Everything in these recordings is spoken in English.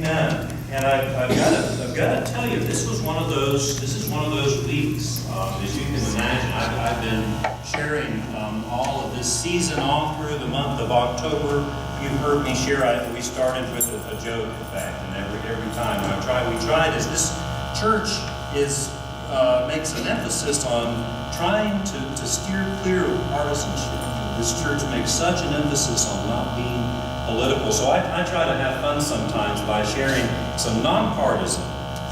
Amen. And I've got to tell you, this is one of those weeks. As you can imagine, I've been sharing all of this season all through the month of October. You've heard me share. We started with a joke, in fact, and every time we tried this church makes an emphasis on trying to steer clear of partisanship. This church makes such an emphasis on not being political. So I try to have fun sometimes by sharing some nonpartisan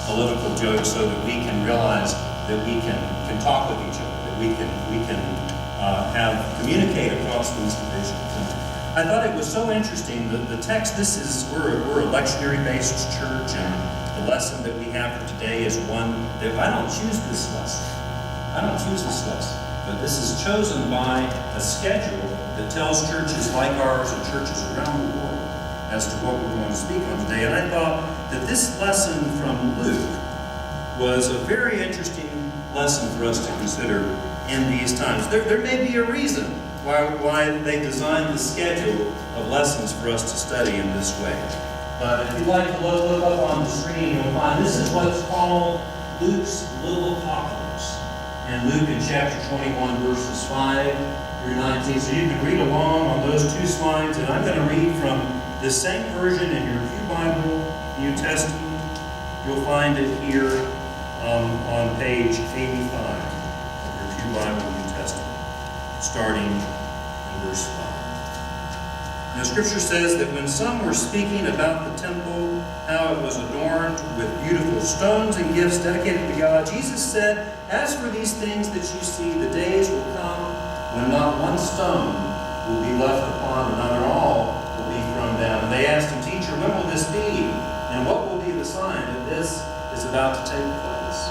political jokes so that we can realize that we can talk with each other, that we can communicate across these divisions. And I thought it was so interesting. The text, we're a lectionary-based church, and the lesson that we have for today is one that I don't choose this lesson. But this is chosen by a schedule that tells churches like ours and churches around the world as to what we're going to speak on today. And I thought that this lesson from Luke was a very interesting lesson for us to consider in these times. There may be a reason why they designed the schedule of lessons for us to study in this way. But if you'd like to look up on the screen, you'll find this is what's called Luke's Little Apocalypse. And Luke in chapter 21, verses 5 through 19. So you can read along on those two slides. And I'm going to read from the same version in your Pew Bible, New Testament. You'll find it here on page 85 of your Pew Bible, New Testament, starting in verse 5. And the scripture says that when some were speaking about the temple, how it was adorned with beautiful stones and gifts dedicated to God, Jesus said, "As for these things that you see, the days will come when not one stone will be left upon another, all will be thrown down." And they asked him, "Teacher, when will this be? And what will be the sign that this is about to take place?"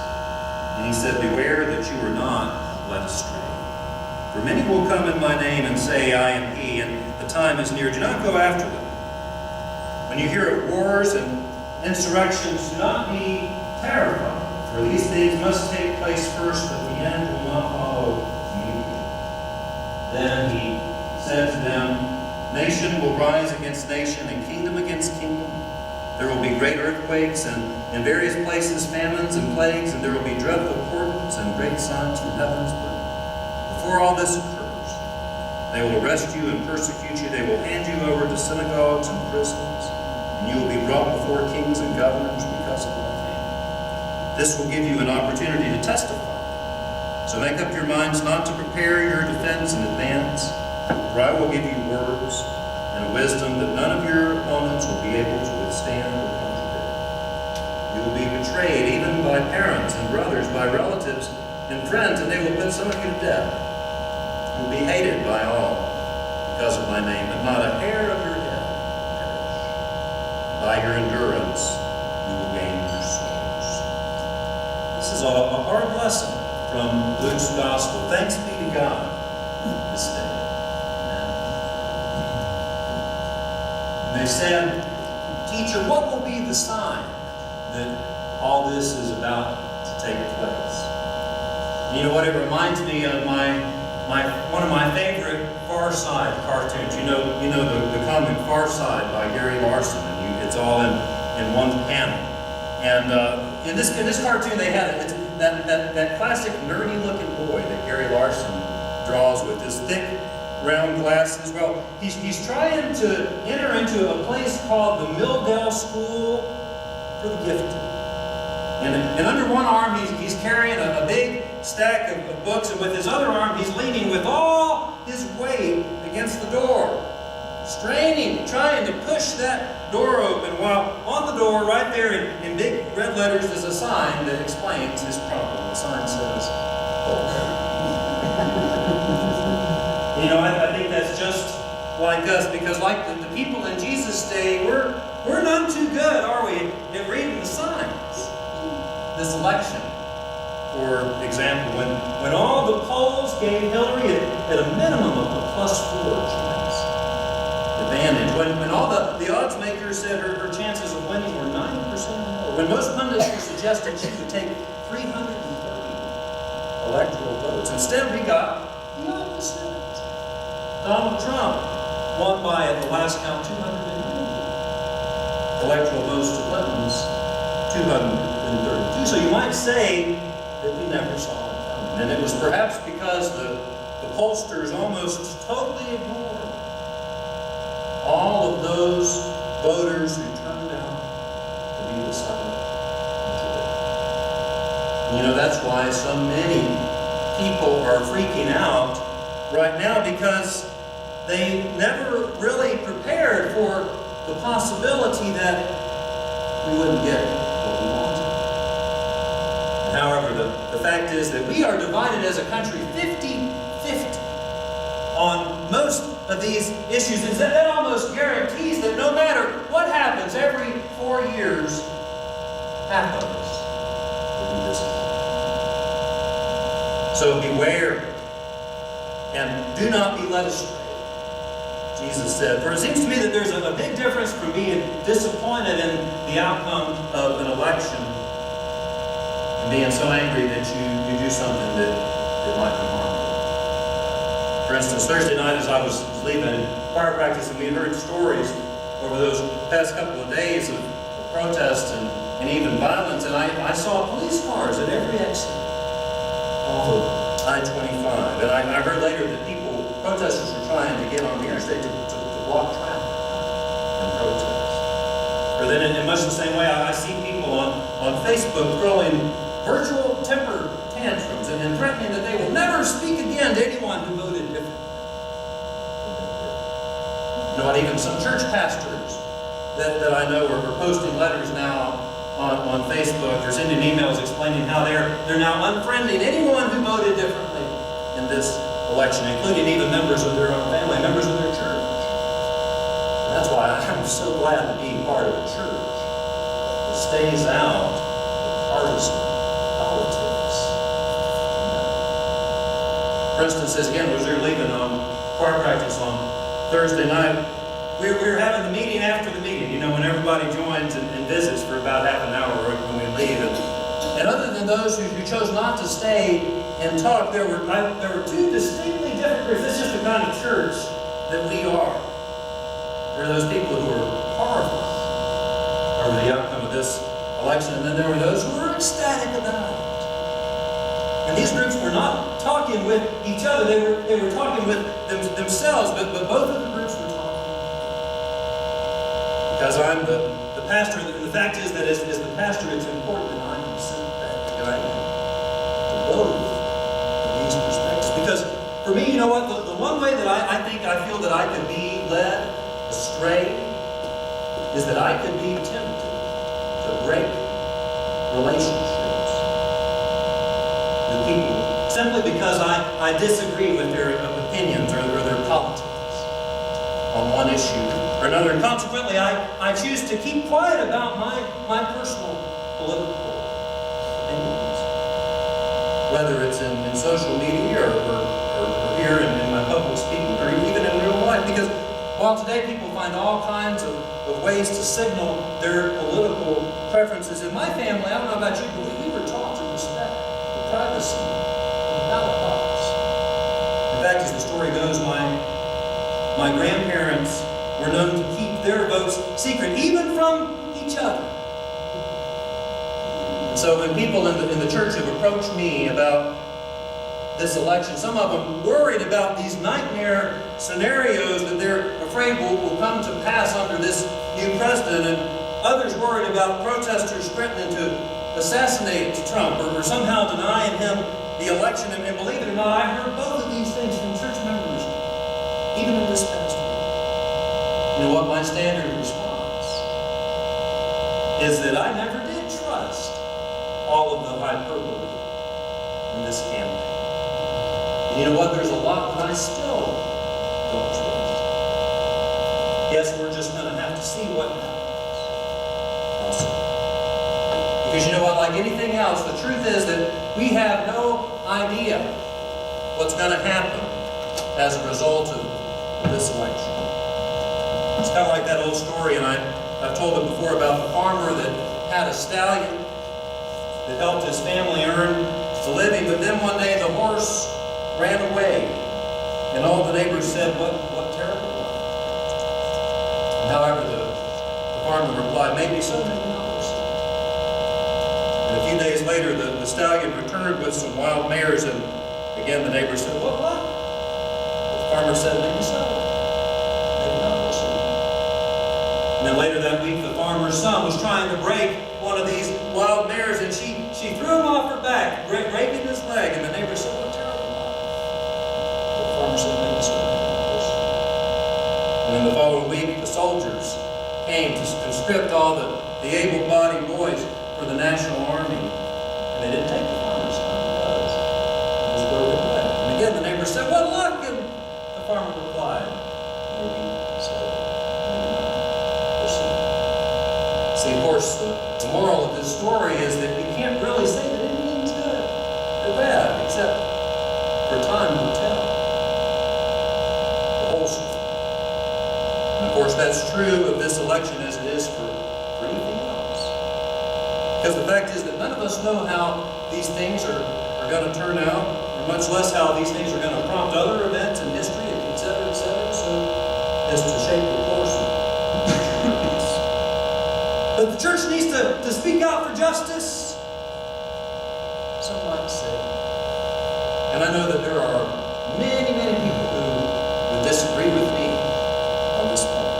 And he said, "Beware that you are not led astray. For many will come in my name and say, 'I am he,' and the time is near. Do not go after them. When you hear of wars and insurrections, do not be terrified, for these things must take place first, but the end will not follow immediately." Then he said to them, "Nation will rise against nation, and kingdom against kingdom. There will be great earthquakes, and in various places famines and plagues, and there will be dreadful portents and great signs from heavens. But before all this occurs, they will arrest you and persecute you. They will hand you over to synagogues and prisons, and you will be brought before kings and governors because of my name. This will give you an opportunity to testify. So make up your minds not to prepare your defense in advance, for I will give you words and wisdom that none of your opponents will be able to withstand or contradict. You will be betrayed even by parents and brothers, by relatives and friends, and they will put some of you to death. You will be hated by all because of my name, but not a hair of your head will perish. By your endurance, you will gain your souls." This is a hard lesson from Luke's Gospel. Thanks be to God this day. And they said, "Teacher, what will be the sign that all this is about to take place?" You know what? It reminds me of one of my favorite Far Side cartoons. You know the comic Far Side by Gary Larson, and it's all in one panel. And in this cartoon, they had that classic nerdy-looking boy that Gary Larson draws with his thick, round glasses. Well, he's trying to enter into a place called the Milldale School for the Gifted. And under one arm, he's carrying a big stack of books, and with his other arm, he's leaning with all his weight against the door, straining, trying to push that door open, while on the door, right there in big red letters, is a sign that explains his problem. The sign says, "Hold." I think that's just like us, because like the people in Jesus' day, we're none too good, are we, at reading the signs. This election, for example, when all the polls gave Hillary at a minimum of a +4 chance advantage, when all the odds makers said her chances of winning were 90% or more, when most pundits were suggesting she would take 330 electoral votes, instead we got the opposite. Donald Trump won by, at the last count, 290. electoral votes to Clinton's 232. So you might say that we never saw it coming. And it was perhaps because the pollsters almost totally ignored all of those voters who turned out to be the silent majority. You know, that's why so many people are freaking out right now, because they never really prepared for the possibility that we wouldn't get what we wanted. And however, the fact is that we are divided as a country 50-50 on most of these issues. And that almost guarantees that no matter what happens every 4 years, half of us will be disappointed. So beware and do not be led astray, Jesus said. For it seems to me that there's a big difference from being disappointed in the outcome of an election and being so angry that you do something that might be harmful. For instance, Thursday night as I was leaving choir practice, and we had heard stories over those past couple of days of protests and even violence, and I saw police cars at every exit off of I-25. And I heard later that protesters were trying to get on the interstate to block traffic and protest. Or then in much the same way, I see people on Facebook throwing virtual temper tantrums and threatening that they will never speak again to anyone who voted differently. You know what, even some church pastors that I know are posting letters now on Facebook or sending emails explaining how they're now unfriending anyone who voted differently in this election, including even members of their own family, members of their church. And that's why I'm so glad to be part of a church that stays out of partisan politics. For instance, as again, as we were leaving on choir practice on Thursday night, we were having the meeting after the meeting, you know, when everybody joins and visits for about half an hour when we leave. And other than those who chose not to stay and talk, there were two distinctly different groups. This is just the kind of church that we are. There are those people who are horrified over the outcome of this election, and then there were those who were ecstatic about it. And these groups were not talking with each other; they were talking with themselves. But both of the groups were talking. Because I'm the pastor, and the fact is that as the pastor, it's important that I am sympathetic, and I am devoted to these perspectives. Because for me, you know what? The one way that I think I feel that I could be led astray is that I could be tempted to break relationships with people simply because I disagree with their opinions or their politics on one issue or another. And consequently, I choose to keep quiet about my personal political opinions, whether it's in social media or here in my public speaking or even in real life. Because while today people find all kinds of ways to signal their political preferences, in my family, I don't know about you, but we were taught to respect the privacy of the ballot box. In fact, as the story goes, my grandparents were known to keep their votes secret, even from each other. And so when people in the church have approached me about this election, some of them worried about these nightmare scenarios that they're afraid will come to pass under this new president, and others worried about protesters threatening to assassinate Trump or somehow denying him the election. And believe it or not, I heard both of these things from church members, even in this past week. You know what my standard response is? That I never did trust all of the hyperbole in this campaign. And you know what? There's a lot that I still don't trust. Yes, we're just going to have to see what happens. Because you know what? Like anything else, the truth is that we have no idea what's going to happen as a result of this election. It's kind of like that old story, and I've told it before, about the farmer that had a stallion that helped his family earn a living, but then one day the horse ran away, and all the neighbors said, what terrible luck. And however, the farmer replied, maybe so, maybe not. We'll see. And a few days later, the stallion returned with some wild mares, and again the neighbor said, what? The farmer said, maybe so, maybe not. We'll see. And then later that week, the farmer's son was trying to break one of these wild mares, and she threw him off her back, breaking his leg. And the neighbor said, what terrible luck. The farmer said, maybe so, maybe not. We'll see. And then the following week, the soldiers came to conscript all the able-bodied boys for the National Army. And they didn't take the farmer's son, because it was broken leg. And again, the neighbor said, what luck? And the farmer replied, maybe so, maybe not. We'll see. See, of course, the moral of this story is that you can't really say that anything's good or bad, except for time will tell. The whole story. And of course, that's true of this election as it is for anything else. Because the fact is that none of us know how these things are going to turn out, or much less how these things are going to prompt other events in history, etc., so as to shape the course of peace. But the church needs to speak out for justice, some might say. And I know that there are many, many people who would disagree with me on this point.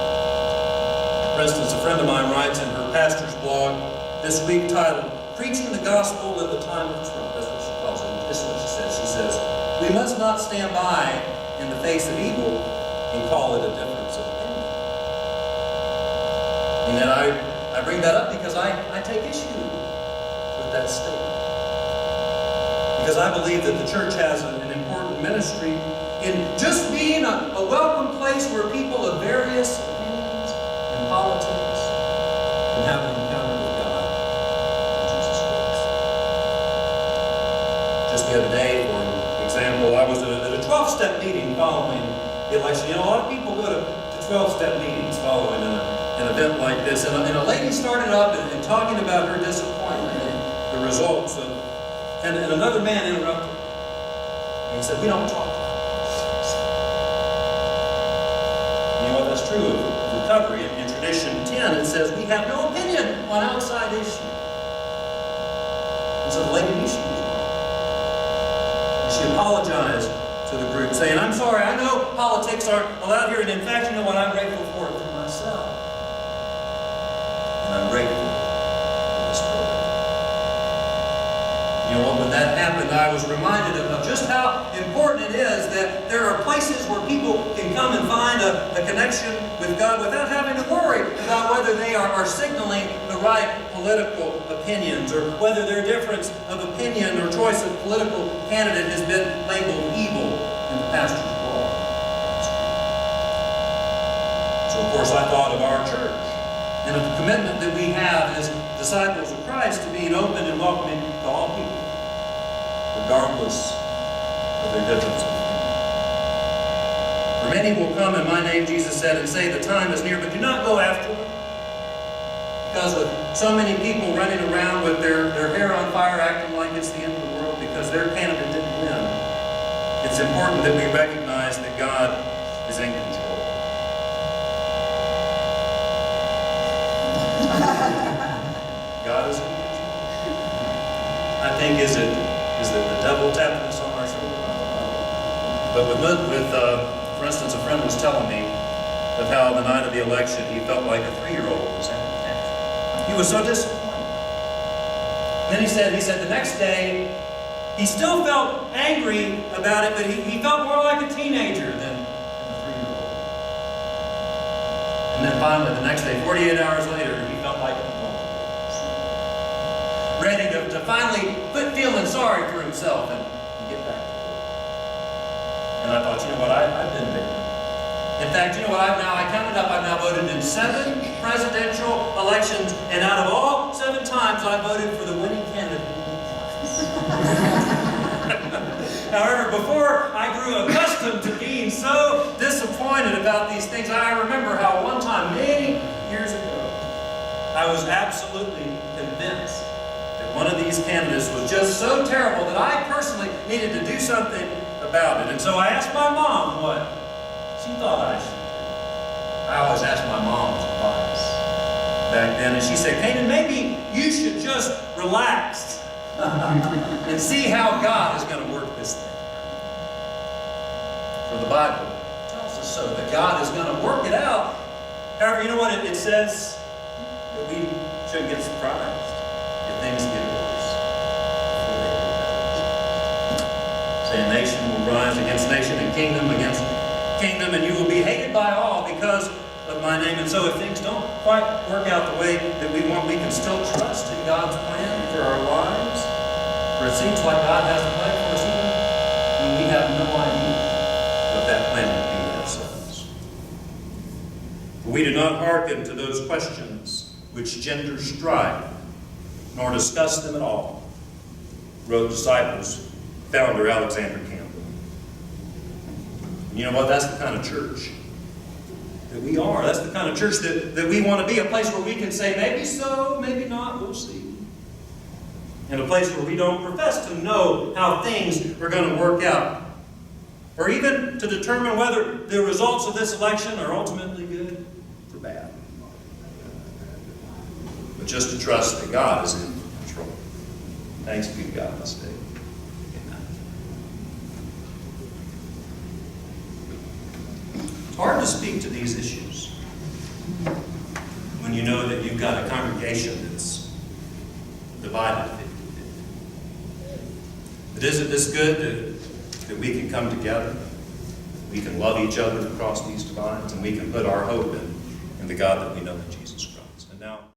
For instance, a friend of mine writes in her pastor's blog this week titled, Preaching the Gospel at the Time of Trump. That's what she calls it. This is what she says. She says, we must not stand by in the face of evil and call it a difference of opinion. And then I bring that up because I take issue with that statement. Because I believe that the church has an important ministry in just being a welcome place where people of various opinions and politics can have an encounter with God and Jesus Christ. Just the other day, for example, I was at a 12-step meeting following the election. You know, a lot of people go to 12-step meetings following an event like this. And a lady started up and talking about her disappointment in the results of, and another man interrupted. And he said, we don't talk about politics. You know what? That's true of recovery. In tradition 10, it says, we have no opinion on outside issues. And so the lady knew she was wrong. And she apologized to the group, saying, I'm sorry, I know politics aren't allowed here. And in fact, you know what? I'm grateful for it for myself. And I'm grateful for this program. You know what, when that happened, I was reminded of just how important it is that there are places where people can come and find a connection with God without having to worry about whether they are signaling the right political opinions, or whether their difference of opinion or choice of political candidate has been labeled evil in the pastor's blog. So, of course, I thought of our church and of the commitment that we have as disciples of Christ to being open and welcoming to all people, regardless of their difference of opinion. For many will come in my name, Jesus said, and say, the time is near, but do not go after them. Because with so many people running around with their hair on fire, acting like it's the end of the world because their candidate didn't win, it's important that we recognize that God is in control. God is in control. I think, is it the devil tapping us on our shoulder? But for instance, a friend was telling me of how the night of the election he felt like a 3-year-old was having a tantrum. He was so disappointed. And then he said the next day he still felt angry about it, but he felt more like a teenager than a 3-year-old. And then finally, the next day, 48 hours later, he felt like an adult. Ready to finally quit feeling sorry for himself and get back to work. And I thought, you know what, I've been there. In fact, you know what, I counted up, I've now voted in 7 presidential elections, and out of all 7 times, I voted for the winning candidate. However, before I grew accustomed to being so disappointed about these things, I remember how one time, many years ago, I was absolutely convinced that one of these candidates was just so terrible that I personally needed to do something about it. And so I asked my mom what she thought I should do. I always ask my mom's advice. back then, and she said, Canaan, maybe you should just relax and see how God is going to work this thing. For the Bible tells us so, that God is going to work it out. However, you know what it says? That we shouldn't get surprised if things get worse before they get better. Say, nation will rise against nation and kingdom against kingdom, and you will be hated by all because of my name. And so if things don't quite work out the way that we want, we can still trust in God's plan for our lives. For it seems like God has a plan for us even when we have no idea what that plan would be ourselves. For we do not hearken to those questions which gender strife, nor discuss them at all, wrote disciples, founder Alexander Campbell. And you know what? That's the kind of church that we are. That's the kind of church that we want to be, a place where we can say, maybe so, maybe not, we'll see. And a place where we don't profess to know how things are going to work out. Or even to determine whether the results of this election are ultimately good or bad. But just to trust that God is in control. Thanks be to God this day. Amen. It's hard to speak to these issues when you know that you've got a congregation that's divided 50-50. But isn't this good that we can come together? We can love each other across these divides, and we can put our hope in the God that we know, Jesus.